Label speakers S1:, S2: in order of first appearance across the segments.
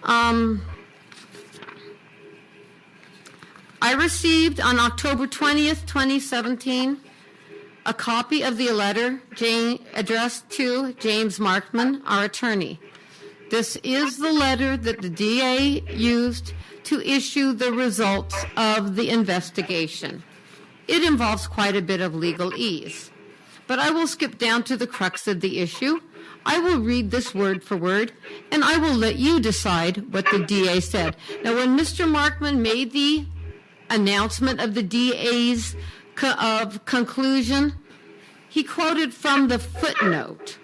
S1: I received on October 20th, 2017, a copy of the letter addressed to James Markman, our attorney. This is the letter that the DA used to issue the results of the investigation. It involves quite a bit of legalese, but I will skip down to the crux of the issue. I will read this word for word, and I will let you decide what the DA said. Now, when Mr. Markman made the announcement of the DA's conclusion, he quoted from the footnote,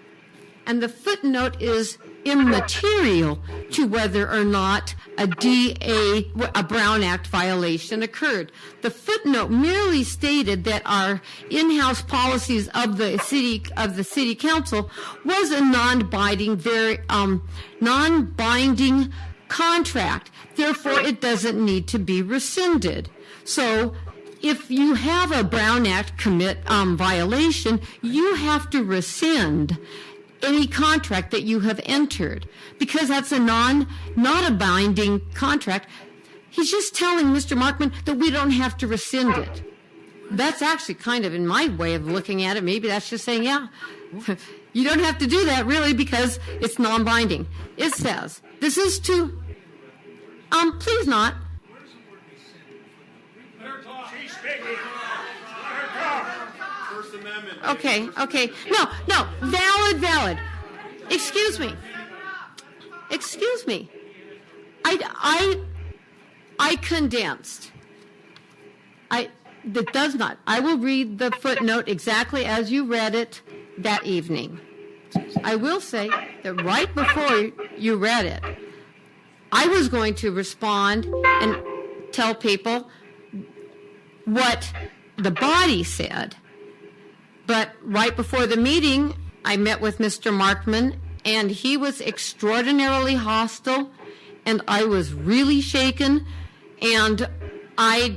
S1: and the footnote is immaterial to whether or not a Brown Act violation occurred. The footnote merely stated that our in-house policies of the city council was a non-binding contract. Therefore, it doesn't need to be rescinded. So, if you have a Brown Act violation, you have to rescind any contract that you have entered, because that's not a binding contract. He's just telling Mr. Markman that we don't have to rescind it. That's actually kind of, in my way of looking at it, maybe that's just saying, yeah, you don't have to do that really because it's non-binding. It says, this is to, please not. Okay. No, valid. Excuse me. I condensed. That does not. I will read the footnote exactly as you read it that evening. I will say that right before you read it, I was going to respond and tell people what the body said. But right before the meeting, I met with Mr. Markman, and he was extraordinarily hostile, and I was really shaken, and I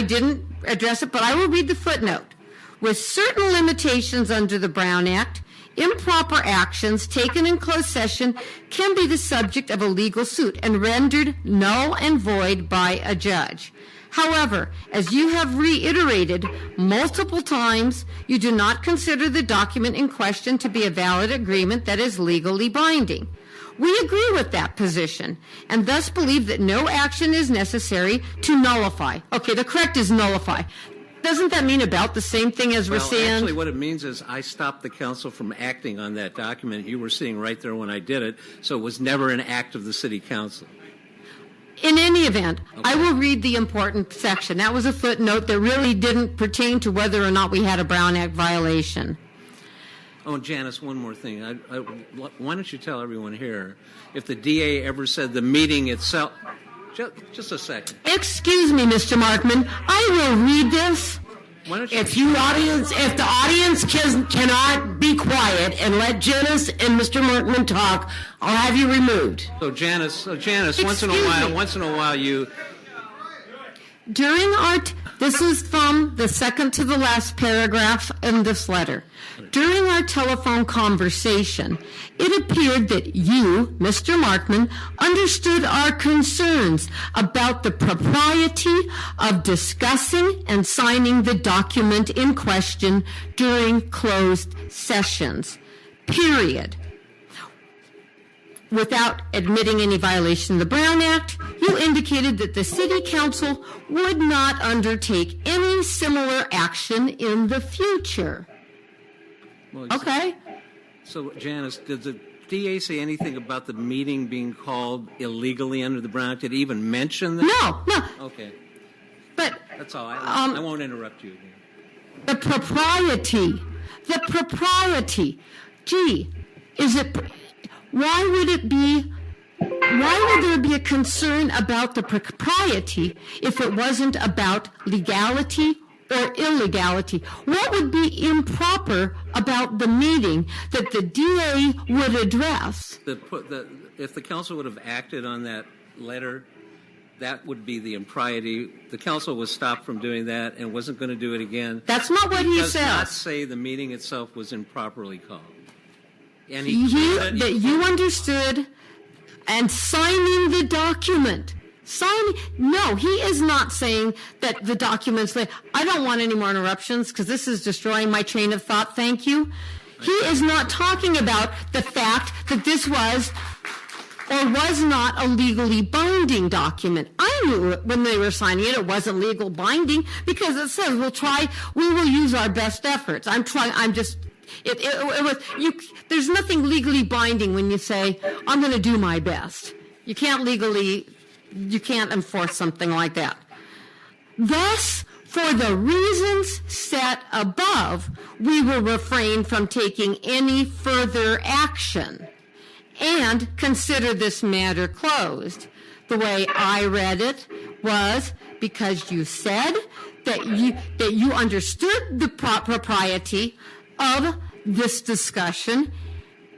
S1: didn't address it, but I will read the footnote. With certain limitations under the Brown Act, improper actions taken in closed session can be the subject of a legal suit and rendered null and void by a judge. However, as you have reiterated multiple times, you do not consider the document in question to be a valid agreement that is legally binding. We agree with that position and thus believe that no action is necessary to nullify. Okay, the correct is nullify. Doesn't that mean about the same thing as rescind?
S2: Well, actually, what it means is I stopped the council from acting on that document. You were sitting right there when I did it, so it was never an act of the city council.
S1: In any event, okay. I will read the important section. That was a footnote that really didn't pertain to whether or not we had a Brown Act violation.
S2: Oh, Janice, one more thing. Why don't you tell everyone here if the DA ever said the meeting itself... Just a second.
S1: Excuse me, Mr. Markman. I will read this.
S3: If the audience cannot be quiet and let Janice and Mr. Markman talk, I'll have you removed.
S2: So Janice, once in a while, you.
S1: This is from the second to the last paragraph in this letter. During our telephone conversation, it appeared that you, Mr. Markman, understood our concerns about the propriety of discussing and signing the document in question during closed sessions, period. Without admitting any violation of the Brown Act, you indicated that the City Council would not undertake any similar action in the future.
S2: Well,
S1: okay.
S2: So, Janice, did the DA say anything about the meeting being called illegally under the Brown Act? Did he even mention that?
S1: No.
S2: Okay.
S1: But
S2: that's all. I won't interrupt you again.
S1: The propriety. Gee, is it... Why would there be a concern about the propriety if it wasn't about legality or illegality? What would be improper about the meeting that the DA would address?
S2: If the council would have acted on that letter, that would be the impropriety. The council was stopped from doing that and wasn't going to do it again.
S1: That's not what he said.
S2: Does not say the meeting itself was improperly called. And
S1: you understood and signing the document. No, he is not saying that the documents, I don't want any more interruptions because this is destroying my train of thought, thank you. He is not talking about the fact that this was or was not a legally binding document. I knew it when they were signing it, it wasn't legal binding because it says we will use our best efforts. There's nothing legally binding when you say, I'm going to do my best. You can't enforce something like that. Thus, for the reasons set above, we will refrain from taking any further action and consider this matter closed. The way I read it was because you said that you understood the propriety of this discussion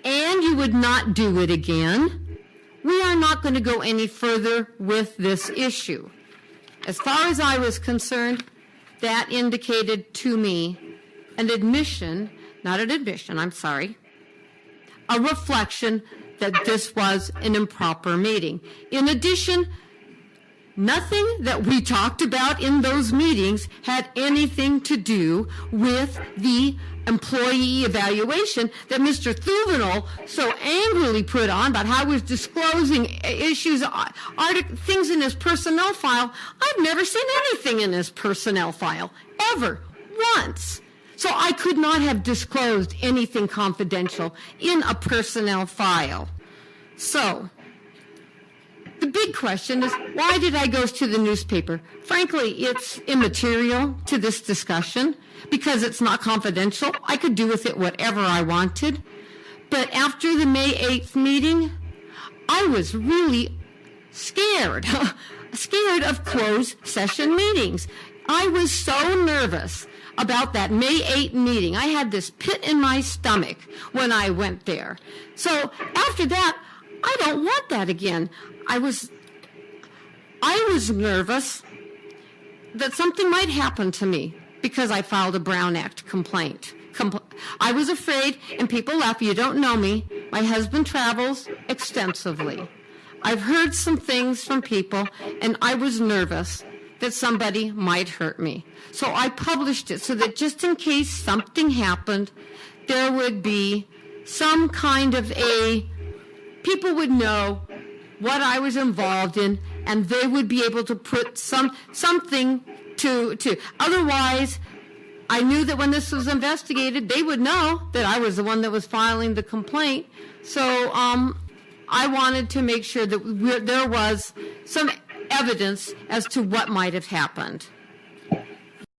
S1: and you would not do it again. We are not going to go any further with this issue. As far as I was concerned, that indicated to me a reflection that this was an improper meeting. In addition, nothing that we talked about in those meetings had anything to do with the employee evaluation that Mr. Thuvenel so angrily put on about how he was disclosing issues, things in his personnel file. I've never seen anything in his personnel file, ever, once. So I could not have disclosed anything confidential in a personnel file. So the big question is, why did I go to the newspaper? Frankly, it's immaterial to this discussion because it's not confidential. I could do with it whatever I wanted. But after the May 8th meeting, I was really scared of closed session meetings. I was so nervous about that May 8th meeting. I had this pit in my stomach when I went there. So after that, I don't want that again. I was nervous that something might happen to me because I filed a Brown Act complaint. I was afraid, and people laugh, you don't know me. My husband travels extensively. I've heard some things from people, and I was nervous that somebody might hurt me. So I published it so that just in case something happened, there would be some kind of people would know what I was involved in, and they would be able to put something to. Otherwise, I knew that when this was investigated, they would know that I was the one that was filing the complaint. So I wanted to make sure that there was some evidence as to what might have happened.